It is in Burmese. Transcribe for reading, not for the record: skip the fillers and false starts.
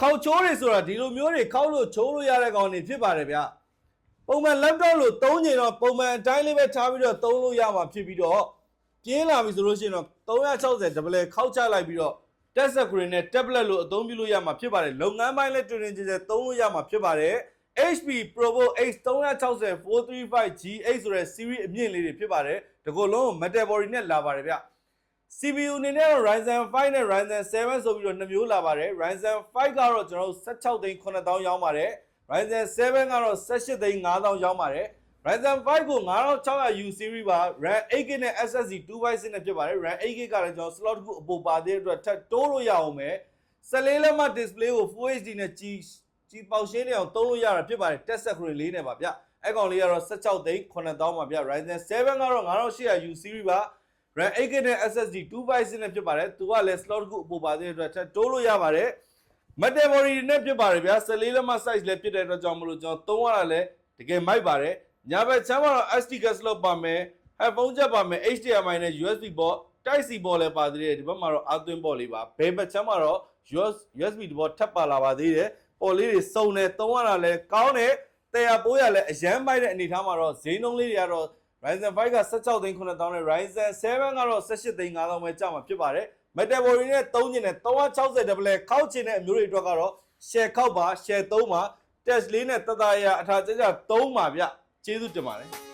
ခေါချိုးတွေဆိုတာဒီလိုမျိုးတွေခောက်လို့ချိုးလို့ရတဲ့ကောင်တွေဖြစ်ပါတယ်ဗျပုံမှန် laptop လို့သုံးချိန်တော့ပုံမှန်အတိုင်းလေးပဲထားပြီးတော့သုံးလို့ရမှာဖြစ်ပြီးတော့ပြင်းလာပြီဆိုလို့ရှိရင်တော့360 double ခောက်ချလိုက်ပြီးတော့ touch screen နဲ့ tablet လို့အသုံးပြုလို့ရမှာဖြစ်ပါတယ်လုပ်ငန်းပိုင်းလည်းတွင်တွင်ကျယ်ကျယ်သုံးလို့ရမှာဖြစ်ပါတယ် HP Provo X 360 435GH ဆိုတဲ့ series အမြင့်လေးတွေဖြစ်ပါတယ်ဒီကိုလုံး metal body နဲ့လာပါတယ်ဗျ CPU အနေနဲ့တော့ Ryzen 5 နဲ့ Ryzen 7 ဆိုပြီးတော့နှစ်မျိုးလာပါတယ် Ryzen 5 ကတော့ကျွန်တော်တို့16သိန်း9000ရောင်းပါတယ် Ryzen 7 ကတော့18သိန်း5000ရောင်းပါတယ် Ryzen 5ကို9600U series ပါ RAM 8GB နဲ့ SSD 2x6 နဲ့ဖြစ်ပါတယ် RAM 8GB ကလည်းကျွန်တော် slot တစ်ခုအပိုပါသေးတဲ့အတွက်ထပ်တိုးလို့ရအောင်မယ်14လက်မ display ကို Full HD နဲ့ကြီးပေါက်ရှင်းနေအောင်သုံးလို့ရတာဖြစ်ပါတယ် touch screen လေးနဲ့ပါဗျအဲ့ကောင်လေးကတော့16သိန်း9000ပါဗျ Ryzen 7 ကတော့9800U series ပါ RAM 8GB နဲ့ SSD 2x6 နဲ့ဖြစ်ပါတယ်သူကလည်း slot တစ်ခုအပိုပါသေးတဲ့အတွက်ထပ်တိုးလို့ရပါတယ် metal body နဲ့ဖြစ်ပါတယ်ဗျ14လက်မ size လည်းဖြစ်တဲ့အတွက်ကြောင့်မလို့ကျွန်တော်သုံးရတာလည်းတကယ်မိုက်ပါတယ်ညာဘက်ချမ်းမှာတော့ SD card slot ပါမယ် headphone jack ပါမယ် HDMI နဲ့ USB port Type C port လည်းပါသေးတယ်ဒီဘက်မှာတော့အသွင်း port လေးပါဘယ်ဘက်ချမ်းမှာတော့ USB တဘောထပ်ပါလာပါသေးတယ် port လေးတွေစုံတယ်သုံးရတာလည်းကောင်းတယ်တရားပိုးရလည်းအရန်ပိုက်တဲ့အနေထားမှာတော့ဈေးနှုန်းလေးတွေကတော့ Ryzen 5 က16သိန်း9000နဲ့ Ryzen 7 ကတော့18သိန်း5000ပဲကြာမှာဖြစ်ပါတယ် metal body နဲ့သုံးချင်တဲ့360 double ခောက်ချင်တဲ့အမျိုးတွေအတွက်ကတော့ share ခောက်ပါ share သုံးပါ test လေးနဲ့တတရအထာကြကြသုံးပါဗျကျေးဇူးတင်ပါတယ်